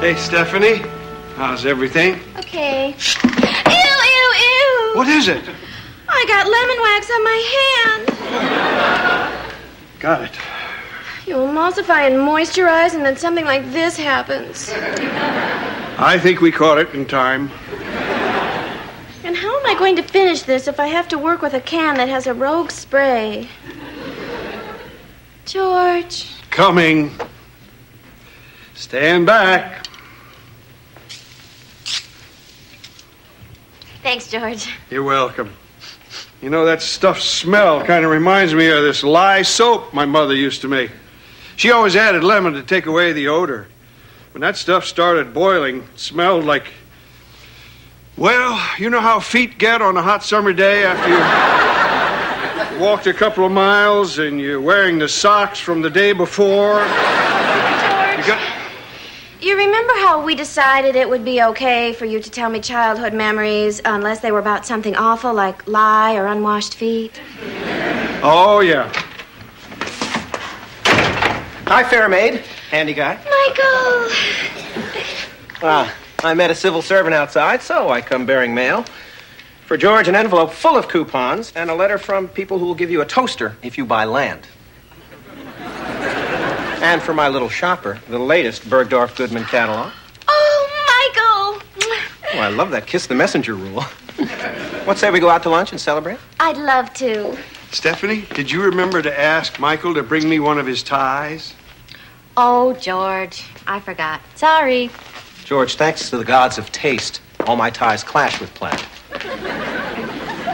Hey, Stephanie. How's everything? Okay. Ew, ew, ew. What is it? I got lemon wax on my hand. Got it. You emulsify and moisturize, and then something like this happens. I think we caught it in time. And how am I going to finish this if I have to work with a can that has a rogue spray? George. Coming. Stand back. Thanks, George. You're welcome. You know, that stuffed smell kind of reminds me of this lye soap my mother used to make. She always added lemon to take away the odor. When that stuff started boiling, it smelled like... Well, you know how feet get on a hot summer day after you walked a couple of miles and you're wearing the socks from the day before? George, you remember how we decided it would be okay for you to tell me childhood memories unless they were about something awful like lye or unwashed feet? Oh, yeah. Hi, fair maid. Handy guy. Michael. I met a civil servant outside, so I come bearing mail. For George, an envelope full of coupons and a letter from people who will give you a toaster if you buy land. And for my little shopper, the latest Bergdorf Goodman catalog. Oh, Michael. Oh, I love that kiss the messenger rule. What say we go out to lunch and celebrate? I'd love to. Stephanie, did you remember to ask Michael to bring me one of his ties? Oh, George, I forgot. Sorry. George, thanks to the gods of taste, all my ties clash with plaid.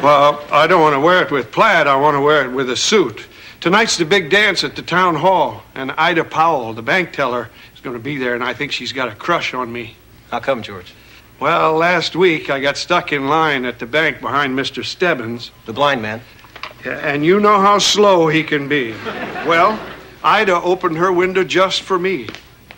Well, I don't want to wear it with plaid. I want to wear it with a suit. Tonight's the big dance at the town hall, and Ida Powell, the bank teller, is going to be there, and I think she's got a crush on me. How come, George? Well, last week I got stuck in line at the bank behind Mr. Stebbins. The blind man. Yeah, and you know how slow he can be. Well, Ida opened her window just for me,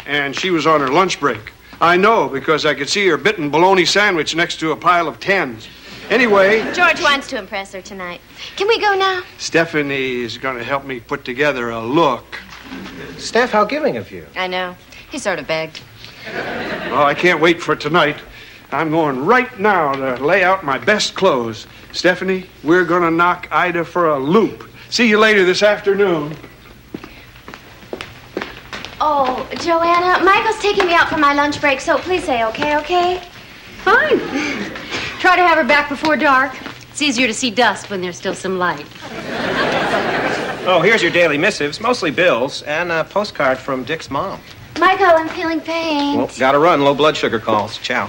and she was on her lunch break. I know, because I could see her bitten bologna sandwich next to a pile of tens. Anyway... George wants to impress her tonight. Can we go now? Stephanie is going to help me put together a look. Steph, how giving of you. I know. He sort of begged. Oh, I can't wait for tonight. I'm going right now to lay out my best clothes. Stephanie, we're going to knock Ida for a loop. See you later this afternoon. Oh, Joanna, Michael's taking me out for my lunch break, so please say okay? Fine. Try to have her back before dark. It's easier to see dusk when there's still some light. Oh, here's your daily missives, mostly bills, and a postcard from Dick's mom. Michael, I'm feeling pain. Well, gotta run. Low blood sugar calls. Ciao.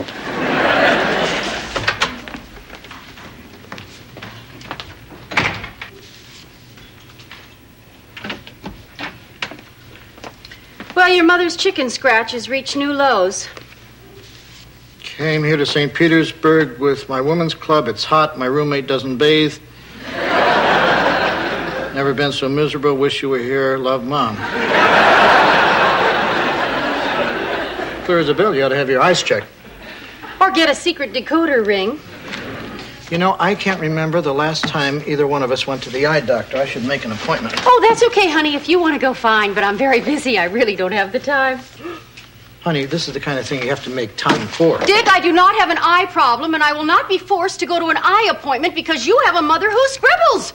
Well, your mother's chicken scratch has reached new lows. Came here to St. Petersburg with my women's club. It's hot. My roommate doesn't bathe. Never been so miserable. Wish you were here. Love, Mom. Clear as a bell. You ought to have your eyes checked. Or get a secret decoder ring. You know, I can't remember the last time either one of us went to the eye doctor. I should make an appointment. Oh, that's okay, honey. If you want to go, fine. But I'm very busy. I really don't have the time. Honey, this is the kind of thing you have to make time for. Dick, I do not have an eye problem, and I will not be forced to go to an eye appointment because you have a mother who scribbles.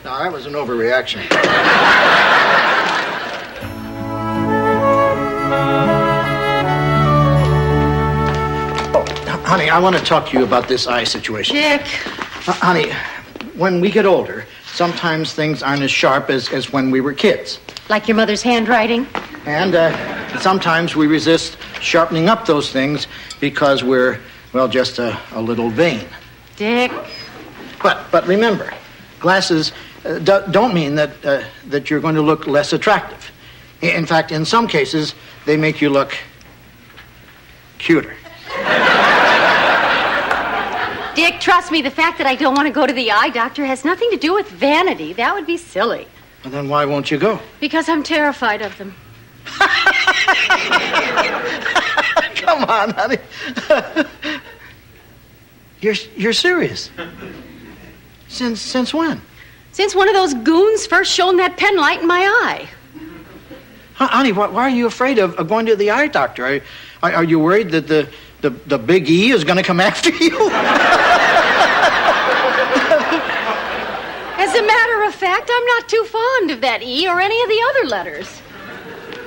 Now, that was an overreaction. Honey, I want to talk to you about this eye situation. Dick. Honey, when we get older, sometimes things aren't as sharp as when we were kids. Like your mother's handwriting? And sometimes we resist sharpening up those things because we're, well, just a little vain. Dick. But remember, glasses don't mean that you're going to look less attractive. In fact, in some cases, they make you look cuter. Dick, trust me, the fact that I don't want to go to the eye doctor has nothing to do with vanity. That would be silly. Well, then why won't you go? Because I'm terrified of them. Come Come on, honey. You're serious? Since when? Since one of those goons first shone that pen light in my eye. Honey, why are you afraid of going to the eye doctor? Are you worried that the big E is going to come after you? As a matter of fact, I'm not too fond of that E or any of the other letters.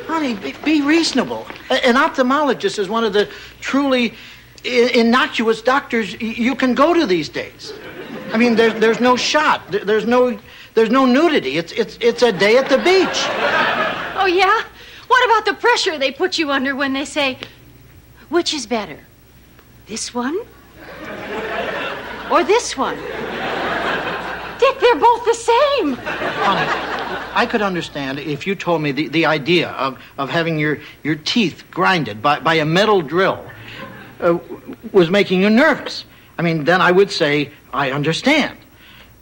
Honey, be reasonable. An ophthalmologist is one of the truly innocuous doctors you can go to these days. I mean, there's no shot. There's no nudity. It's a day at the beach. Oh, yeah? What about the pressure they put you under when they say, which is better, this one or this one? Dick, they're both the same. Honey, I could understand if you told me the idea of having your teeth grinded by a metal drill was making you nervous. I mean, then I would say, I understand.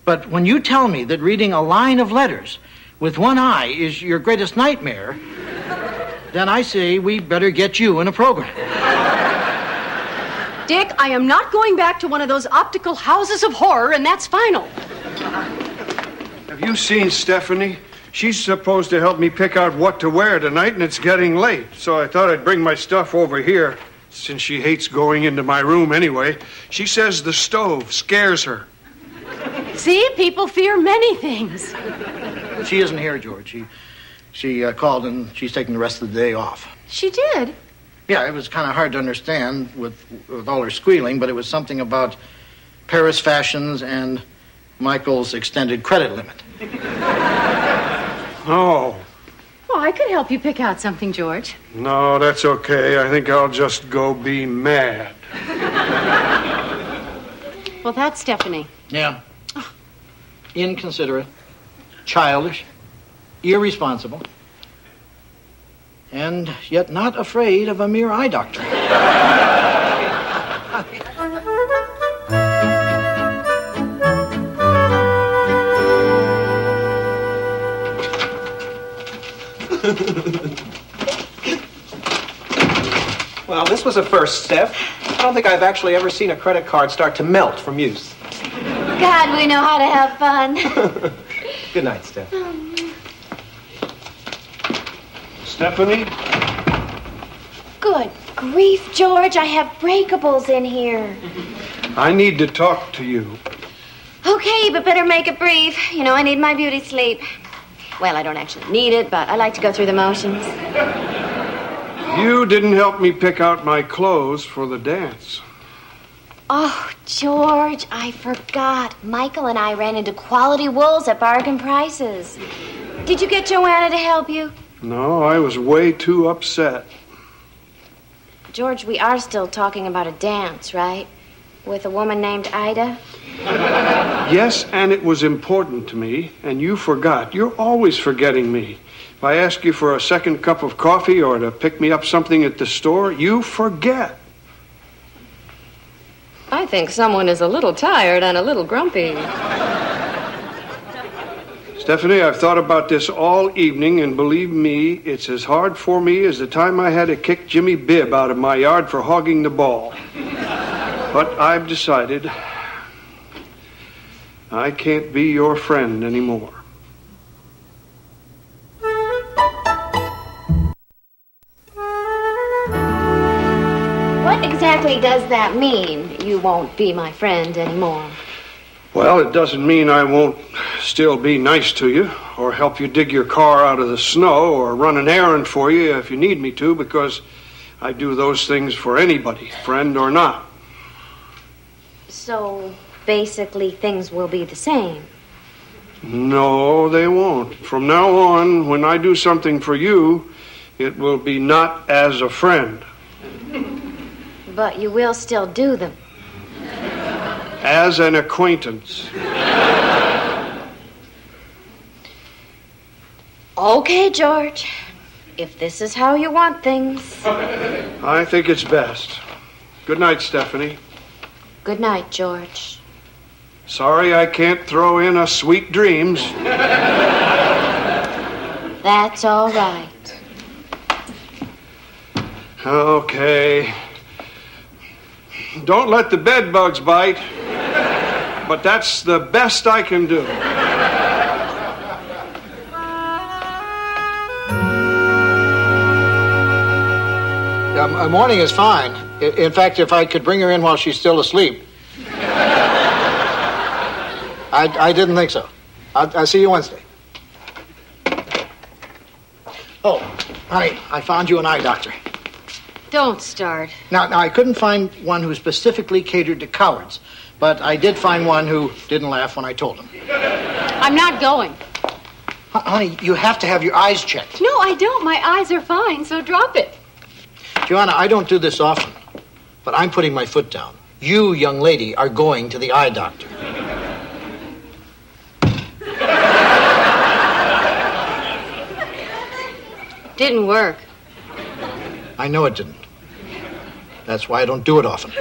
But when you tell me that reading a line of letters with one eye is your greatest nightmare, then I say we better get you in a program. Dick, I am not going back to one of those optical houses of horror, and that's final. Have you seen Stephanie? She's supposed to help me pick out what to wear tonight, and it's getting late. So I thought I'd bring my stuff over here, since she hates going into my room anyway. She says the stove scares her. See, people fear many things. She isn't here, George. She called, and she's taking the rest of the day off. She did? Yeah, it was kind of hard to understand with all her squealing, but it was something about Paris fashions and Michael's extended credit limit. Oh. Well, I could help you pick out something, George. No, that's okay. I think I'll just go be mad. Well, that's Stephanie. Yeah. Inconsiderate, childish, irresponsible, and yet not afraid of a mere eye doctor. Well, this was a first, Steph. I don't think I've actually ever seen a credit card start to melt from use. God, we know how to have fun. Good night, Steph. Stephanie? Good grief, George. I have breakables in here. I need to talk to you. Okay, but better make it brief. You know, I need my beauty sleep. Well, I don't actually need it, but I like to go through the motions. You didn't help me pick out my clothes for the dance. Oh, George, I forgot. Michael and I ran into quality wools at bargain prices. Did you get Joanna to help you? No, I was way too upset. George, we are still talking about a dance, right? With a woman named Ida? Yes, and it was important to me, and you forgot. You're always forgetting me. If I ask you for a second cup of coffee or to pick me up something at the store, you forget. I think someone is a little tired and a little grumpy. Stephanie, I've thought about this all evening, and believe me, it's as hard for me as the time I had to kick Jimmy Bibb out of my yard for hogging the ball. But I've decided I can't be your friend anymore. What exactly does that mean, you won't be my friend anymore? Well, it doesn't mean I won't still be nice to you or help you dig your car out of the snow or run an errand for you if you need me to, because I do those things for anybody, friend or not. So, basically, things will be the same. No, they won't. From now on, when I do something for you, it will be not as a friend. But you will still do them. As an acquaintance. Okay, George. If this is how you want things. I think it's best. Good night, Stephanie. Good night, George. Sorry I can't throw in a sweet dreams. That's all right. Okay. Don't let the bed bugs bite. But that's the best I can do. Morning is fine. In fact, if I could bring her in while she's still asleep. I didn't think so. I'll see you Wednesday. Oh, honey, I found you an eye doctor. Don't start. Now, I couldn't find one who specifically catered to cowards, but I did find one who didn't laugh when I told him. I'm not going. Honey, you have to have your eyes checked. No, I don't. My eyes are fine, so drop it. Joanna, I don't do this often, but I'm putting my foot down. You, young lady, are going to the eye doctor. Didn't work. I know it didn't. That's why I don't do it often.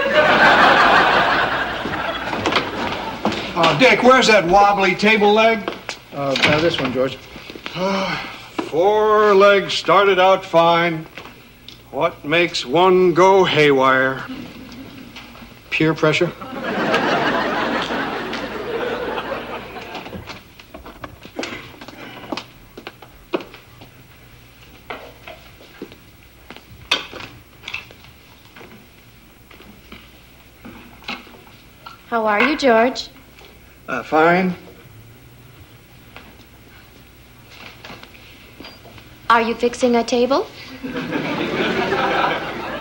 Dick, where's that wobbly table leg? This one, George. 4 legs started out fine. What makes one go haywire? Peer pressure. How are you, George? Fine. Are you fixing a table?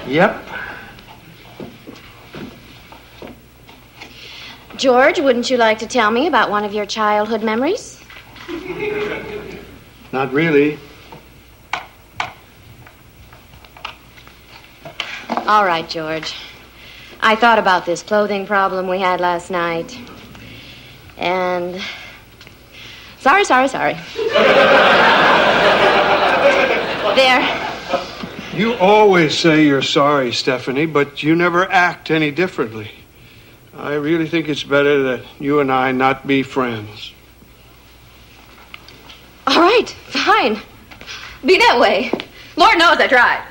Yep. George, wouldn't you like to tell me about one of your childhood memories? Not really. All right, George. I thought about this clothing problem we had last night. And... Sorry. There. You always say you're sorry, Stephanie, but you never act any differently. I really think it's better that you and I not be friends. All right, fine. Be that way. Lord knows I tried.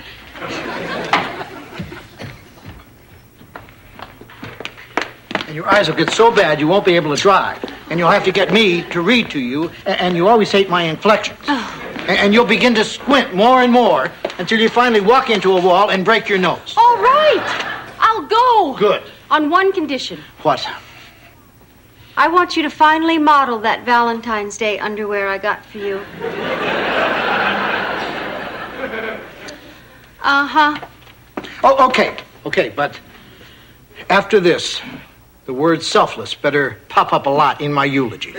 And your eyes will get so bad you won't be able to drive. And you'll have to get me to read to you, and you always hate my inflections. Oh. And you'll begin to squint more and more until you finally walk into a wall and break your nose. All right. I'll go. Good. On one condition. What? I want you to finally model that Valentine's Day underwear I got for you. Uh-huh. Oh, okay, but after this, the word selfless better pop up a lot in my eulogy.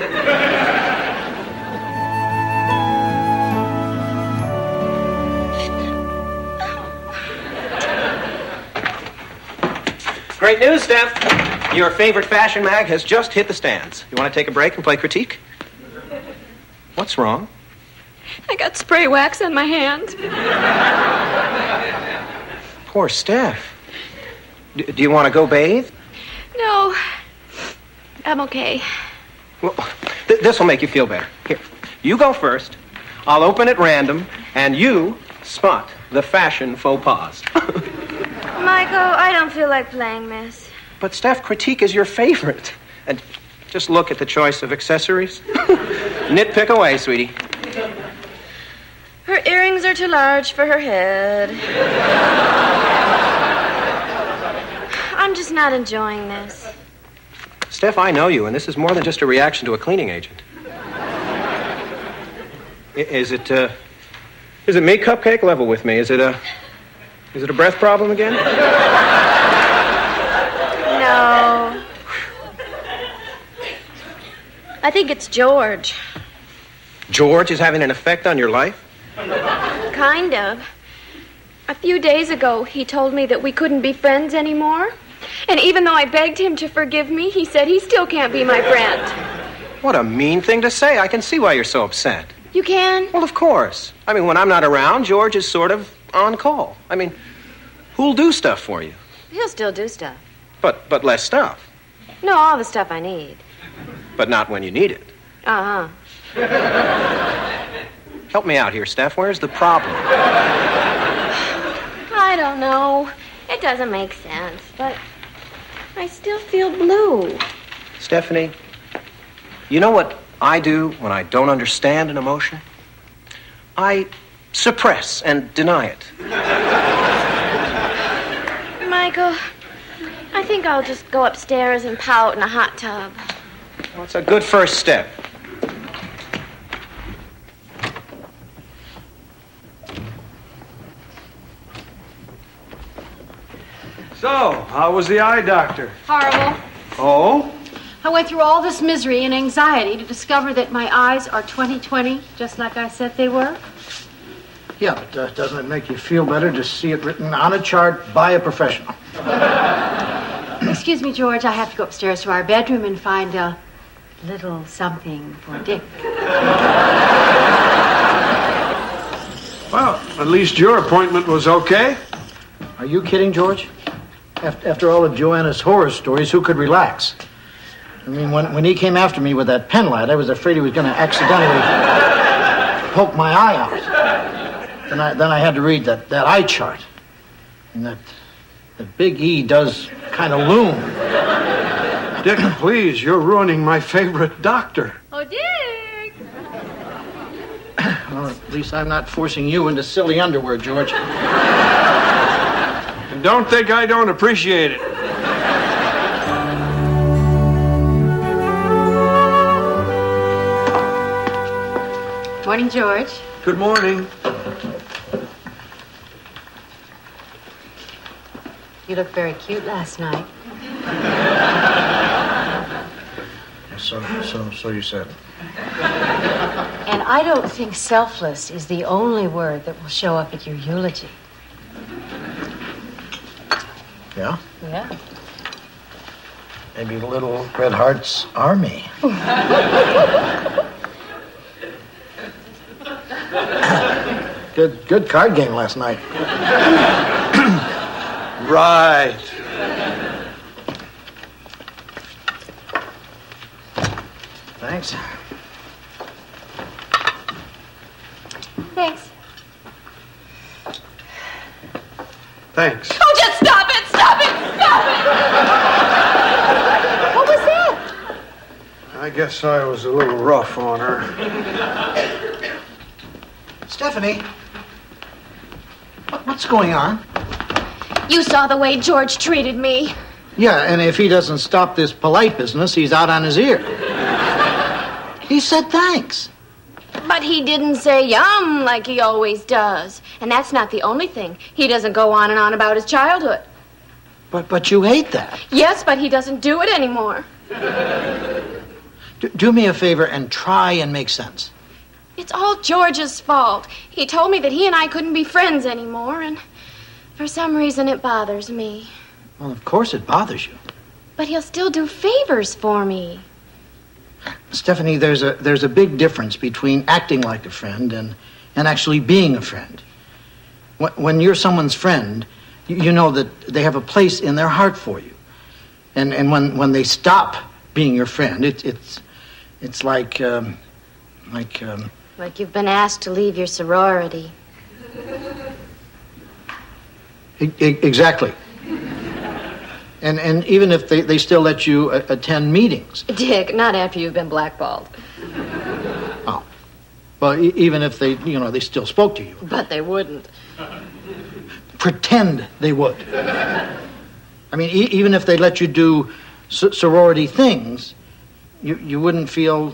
Great news, Steph. Your favorite fashion mag has just hit the stands. You want to take a break and play critique? What's wrong? I got spray wax on my hand. Poor Steph. Do you want to go bathe? No. I'm okay. Well, this will make you feel better. Here, you go first. I'll open at random, and you spot the fashion faux pas. Michael, I don't feel like playing this. But, Steph, critique is your favorite. And just look at the choice of accessories. Nitpick away, sweetie. Her earrings are too large for her head. I'm just not enjoying this. Steph, I know you, and this is more than just a reaction to a cleaning agent. Is it me, Cupcake? Level with me. Is it a breath problem again? No. I think it's George. George is having an effect on your life? Kind of. A few days ago, he told me that we couldn't be friends anymore. And even though I begged him to forgive me, he said he still can't be my friend. What a mean thing to say. I can see why you're so upset. You can? Well, of course. I mean, when I'm not around, George is sort of on call. I mean, who'll do stuff for you? He'll still do stuff. But less stuff. No, all the stuff I need. But not when you need it. Uh-huh. Help me out here, Steph. Where's the problem? I don't know. It doesn't make sense, but I still feel blue. Stephanie, you know what I do when I don't understand an emotion? I suppress and deny it. Michael, I think I'll just go upstairs and pout in a hot tub. Well, it's a good first step. So, how was the eye doctor? Horrible. Oh? I went through all this misery and anxiety to discover that my eyes are 20/20, just like I said they were. Yeah, but doesn't it make you feel better to see it written on a chart by a professional? Excuse me, George, I have to go upstairs to our bedroom and find a little something for Dick. Well, at least your appointment was okay. Are you kidding, George? After all of Joanna's horror stories, who could relax? I mean, when he came after me with that pen light, I was afraid he was going to accidentally poke my eye out. Then I had to read that eye chart. And that big E does kind of loom. Dick, please, you're ruining my favorite doctor. Oh, Dick! Well, at least I'm not forcing you into silly underwear, George. And don't think I don't appreciate it. Morning, George. Good morning. You looked very cute last night. So you said. And I don't think selfless is the only word that will show up at your eulogy. Yeah? Yeah. Maybe Little Red Heart's Army. Good card game last night. Right. Thanks. Thanks. Thanks. Oh, just stop it! Stop it! Stop it! What was that? I guess I was a little rough on her. Stephanie, what's going on? You saw the way George treated me. Yeah, and if he doesn't stop this polite business, he's out on his ear. He said thanks. But he didn't say yum like he always does. And that's not the only thing. He doesn't go on and on about his childhood. But you hate that. Yes, but he doesn't do it anymore. Do me a favor and try and make sense. It's all George's fault. He told me that he and I couldn't be friends anymore, and for some reason it bothers me. Well, of course it bothers you. But he'll still do favors for me. Stephanie, there's a big difference between acting like a friend and actually being a friend. When you're someone's friend, you know that they have a place in their heart for you. And when they stop being your friend, it's like you've been asked to leave your sorority. Exactly. And even if they still let you attend meetings. Dick, not after you've been blackballed. Oh. Well, even if they still spoke to you. But they wouldn't. Pretend they would. I mean, even if they let you do sorority things, you wouldn't feel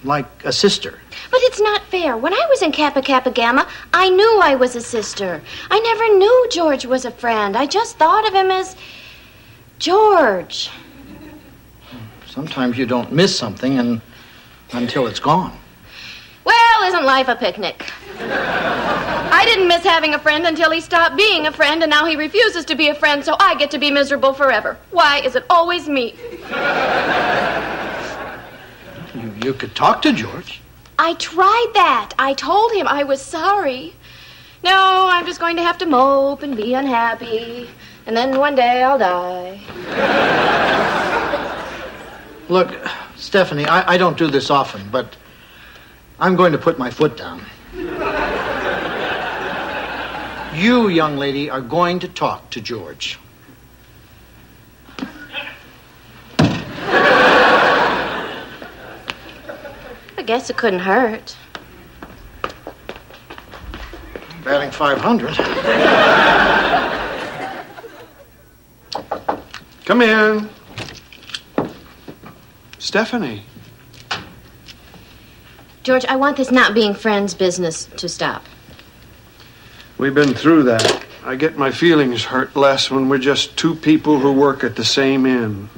like a sister. But it's not fair. When I was in Kappa Kappa Gamma, I knew I was a sister. I never knew George was a friend. I just thought of him as George. Sometimes you don't miss something until it's gone. Well, isn't life a picnic? I didn't miss having a friend until he stopped being a friend, and now he refuses to be a friend, so I get to be miserable forever. Why is it always me? You could talk to George. I tried that. I told him I was sorry. No, I'm just going to have to mope and be unhappy. And then one day I'll die. Look, Stephanie, I don't do this often, but I'm going to put my foot down. You, young lady, are going to talk to George. guess it couldn't hurt. Batting 500. Come in. Stephanie. George, I want this not being friends business to stop. We've been through that. I get my feelings hurt less when we're just two people who work at the same inn.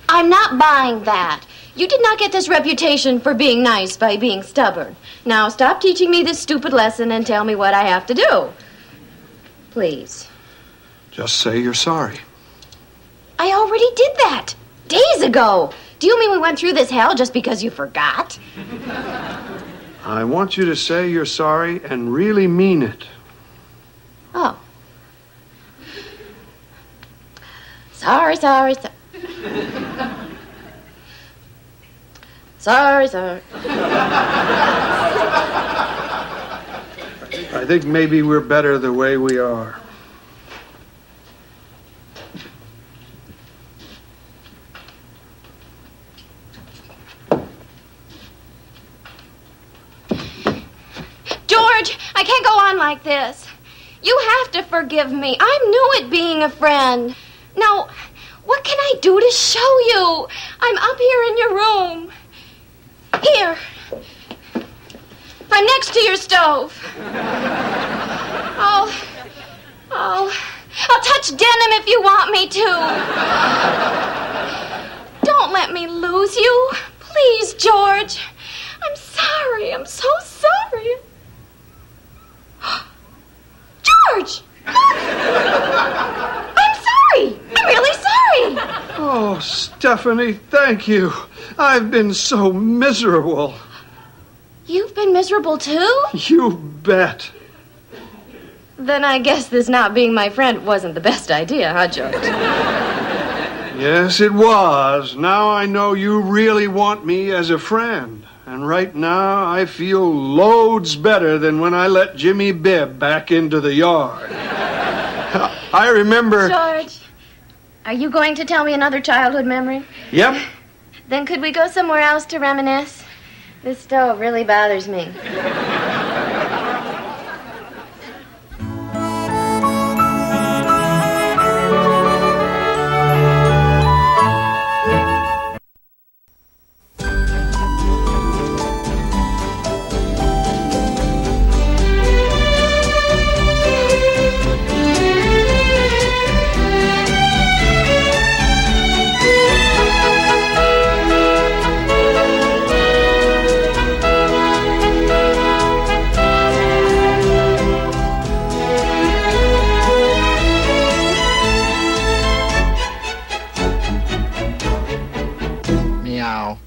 I'm not buying that. You did not get this reputation for being nice by being stubborn. Now stop teaching me this stupid lesson and tell me what I have to do. Please. Just say you're sorry. I already did that days ago. Do you mean we went through this hell just because you forgot? I want you to say you're sorry and really mean it. Oh. Sorry. Sorry. I think maybe we're better the way we are. George, I can't go on like this. You have to forgive me. I'm new at being a friend. Now, what can I do to show you? I'm up here in your room. Here. I'm next to your stove. I'll touch denim if you want me to. Don't let me lose you. Please, George. I'm sorry. I'm so sorry. George! Look! I'm sorry. I'm really sorry. Oh, Stephanie, thank you. I've been so miserable. You've been miserable too? You bet. Then I guess this not being my friend wasn't the best idea, huh, George? Yes, it was. Now I know you really want me as a friend. And right now I feel loads better than when I let Jimmy Bibb back into the yard. I remember... George, are you going to tell me another childhood memory? Yep. Then could we go somewhere else to reminisce? This stove really bothers me. Meow.